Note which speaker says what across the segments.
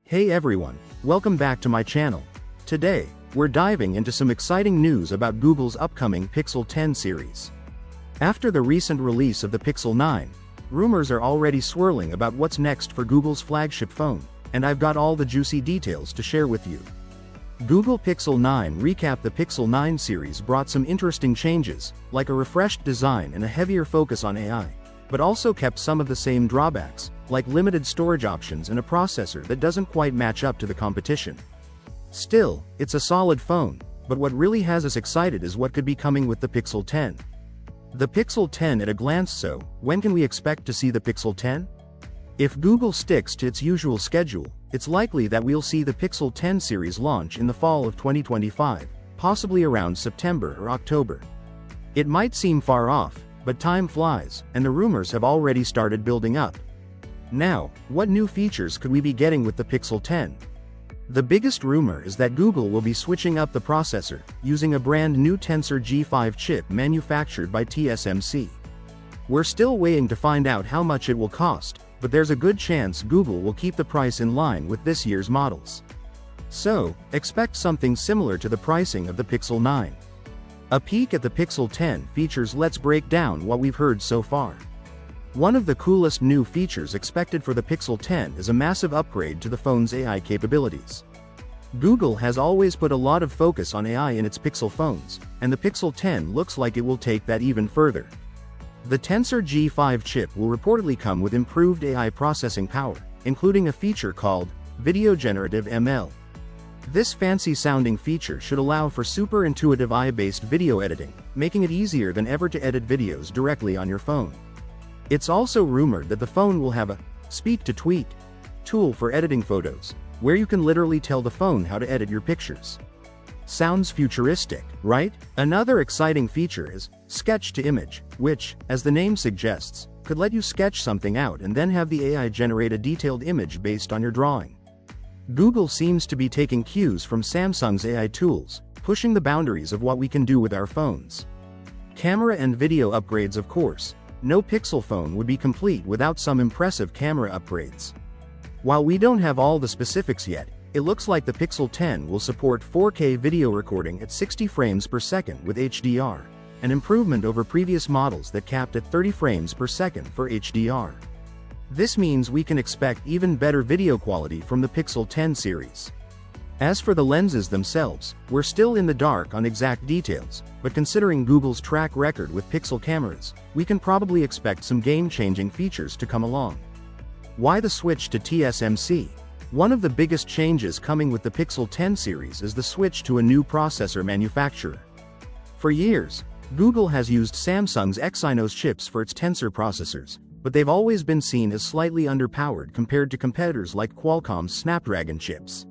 Speaker 1: Hey everyone, welcome back to my channel. Today, we're diving into some exciting news about Google's upcoming Pixel 10 series. After the recent release of the Pixel 9, rumors are already swirling about what's next for Google's flagship phone, and I've got all the juicy details to share with you. Google Pixel 9 recap: the Pixel 9 series brought some interesting changes, like a refreshed design and a heavier focus on AI, but also kept some of the same drawbacks, like limited storage options and a processor that doesn't quite match up to the competition. Still, it's a solid phone, but what really has us excited is what could be coming with the Pixel 10. The Pixel 10 at a glance. So, when can we expect to see the Pixel 10? If Google sticks to its usual schedule, it's likely that we'll see the Pixel 10 series launch in the fall of 2025, possibly around September or October. It might seem far off, but time flies, and the rumors have already started building up. Now, what new features could we be getting with the Pixel 10? The biggest rumor is that Google will be switching up the processor, using a brand new Tensor G5 chip manufactured by TSMC. We're still waiting to find out how much it will cost, but there's a good chance Google will keep the price in line with this year's models. So, expect something similar to the pricing of the Pixel 9. A peek at the Pixel 10 features. Let's break down what we've heard so far. One of the coolest new features expected for the Pixel 10 is a massive upgrade to the phone's AI capabilities. Google has always put a lot of focus on AI in its Pixel phones, and the Pixel 10 looks like it will take that even further. The Tensor G5 chip will reportedly come with improved AI processing power, including a feature called Video Generative ML. This fancy-sounding feature should allow for super intuitive AI-based video editing, making it easier than ever to edit videos directly on your phone. It's also rumored that the phone will have a speak-to-tweet tool for editing photos, where you can literally tell the phone how to edit your pictures. Sounds futuristic, right? Another exciting feature is sketch-to-image, which, as the name suggests, could let you sketch something out and then have the AI generate a detailed image based on your drawing. Google seems to be taking cues from Samsung's AI tools, pushing the boundaries of what we can do with our phones. Camera and video upgrades. Of course, no Pixel phone would be complete without some impressive camera upgrades. While we don't have all the specifics yet, it looks like the Pixel 10 will support 4K video recording at 60 frames per second with HDR, an improvement over previous models that capped at 30 frames per second for HDR. This means we can expect even better video quality from the Pixel 10 series. As for the lenses themselves, we're still in the dark on exact details, but considering Google's track record with Pixel cameras, we can probably expect some game-changing features to come along. Why the switch to TSMC? One of the biggest changes coming with the Pixel 10 series is the switch to a new processor manufacturer. For years, Google has used Samsung's Exynos chips for its Tensor processors, but they've always been seen as slightly underpowered compared to competitors like Qualcomm's Snapdragon chips.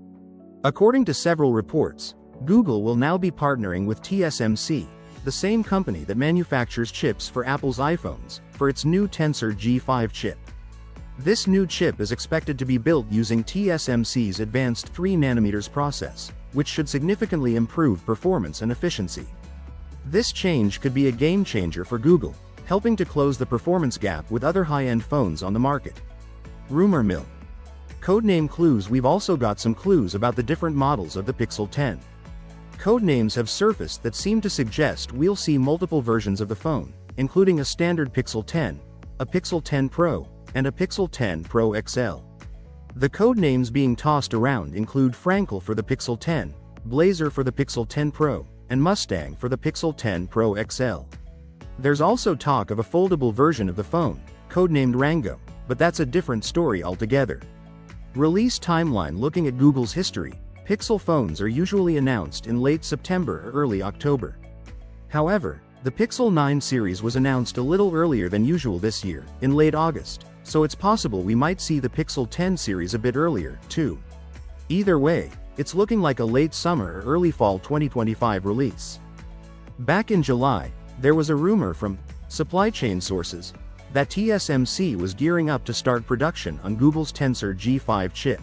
Speaker 1: According to several reports, Google will now be partnering with TSMC, the same company that manufactures chips for Apple's iPhones, for its new Tensor G5 chip. This new chip is expected to be built using TSMC's advanced 3nm process, which should significantly improve performance and efficiency. This change could be a game-changer for Google, helping to close the performance gap with other high-end phones on the market. Rumor mill. Codename clues. We've also got some clues about the different models of the Pixel 10. Codenames have surfaced that seem to suggest we'll see multiple versions of the phone, including a standard Pixel 10, a Pixel 10 Pro, and a Pixel 10 Pro XL. The codenames being tossed around include Frankel for the Pixel 10, Blazer for the Pixel 10 Pro, and Mustang for the Pixel 10 Pro XL. There's also talk of a foldable version of the phone, codenamed Rango, but that's a different story altogether. Release timeline. Looking at Google's history, Pixel phones are usually announced in late September or early October. However, the Pixel 9 series was announced a little earlier than usual this year, in late August, so it's possible we might see the Pixel 10 series a bit earlier, too. Either way, it's looking like a late summer or early fall 2025 release. Back in July, there was a rumor from supply chain sources that TSMC was gearing up to start production on Google's Tensor G5 chip.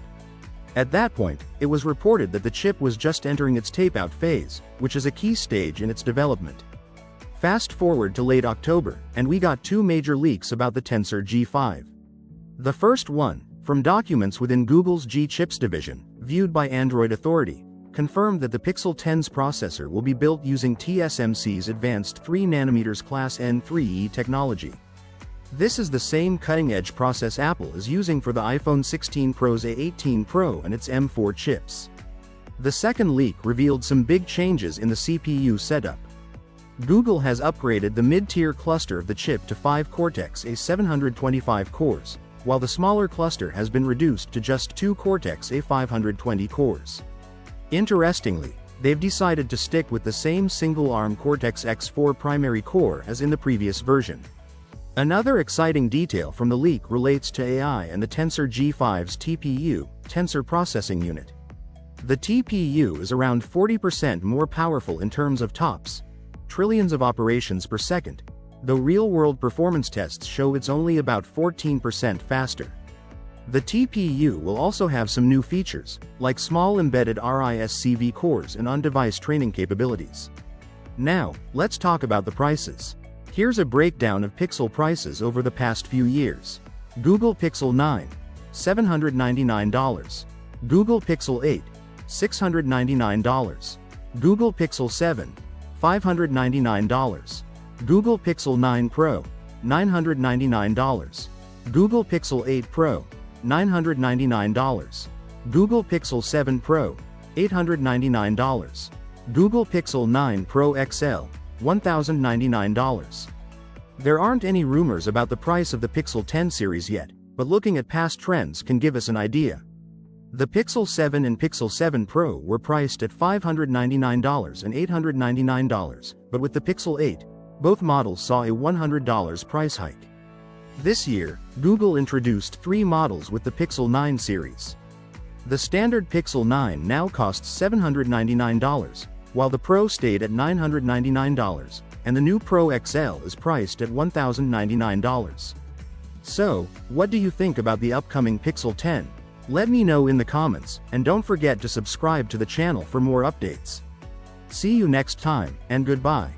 Speaker 1: At that point, it was reported that the chip was just entering its tape-out phase, which is a key stage in its development. Fast forward to late October, and we got two major leaks about the Tensor G5. The first one, From documents within Google's G-Chips division, viewed by Android Authority, confirmed that the Pixel 10's processor will be built using TSMC's advanced 3nm class N3E technology. This is the same cutting-edge process Apple is using for the iPhone 16 Pro's A18 Pro and its M4 chips. The second leak revealed some big changes in the CPU setup. Google has upgraded the mid-tier cluster of the chip to 5 Cortex-A725 cores, while the smaller cluster has been reduced to just 2 Cortex-A520 cores. Interestingly, they've decided to stick with the same single-ARM Cortex-X4 primary core as in the previous version. Another exciting detail from the leak relates to AI and the Tensor G5's TPU, Tensor Processing Unit. The TPU is around 40% more powerful in terms of TOPS, trillions of operations per second, though real-world performance tests show it's only about 14% faster. The TPU will also have some new features, like small embedded RISC-V cores and on-device training capabilities. Now, let's talk about the prices. Here's a breakdown of Pixel prices over the past few years. Google Pixel 9, $799. Google Pixel 8, $699. Google Pixel 7, $599. Google Pixel 9 Pro, $999. Google Pixel 8 Pro, $999. Google Pixel 7 Pro, $899. Google Pixel 9 Pro XL, $1,099. There aren't any rumors about the price of the Pixel 10 series yet, but looking at past trends can give us an idea. The Pixel 7 and Pixel 7 Pro were priced at $599 and $899, but with the Pixel 8, both models saw a $100 price hike. This year, Google introduced 3 models with the Pixel 9 series. The standard Pixel 9 now costs $799, while the Pro stayed at $999, and the new Pro XL is priced at $1,099. So, what do you think about the upcoming Pixel 10? Let me know in the comments, and don't forget to subscribe to the channel for more updates. See you next time, and goodbye.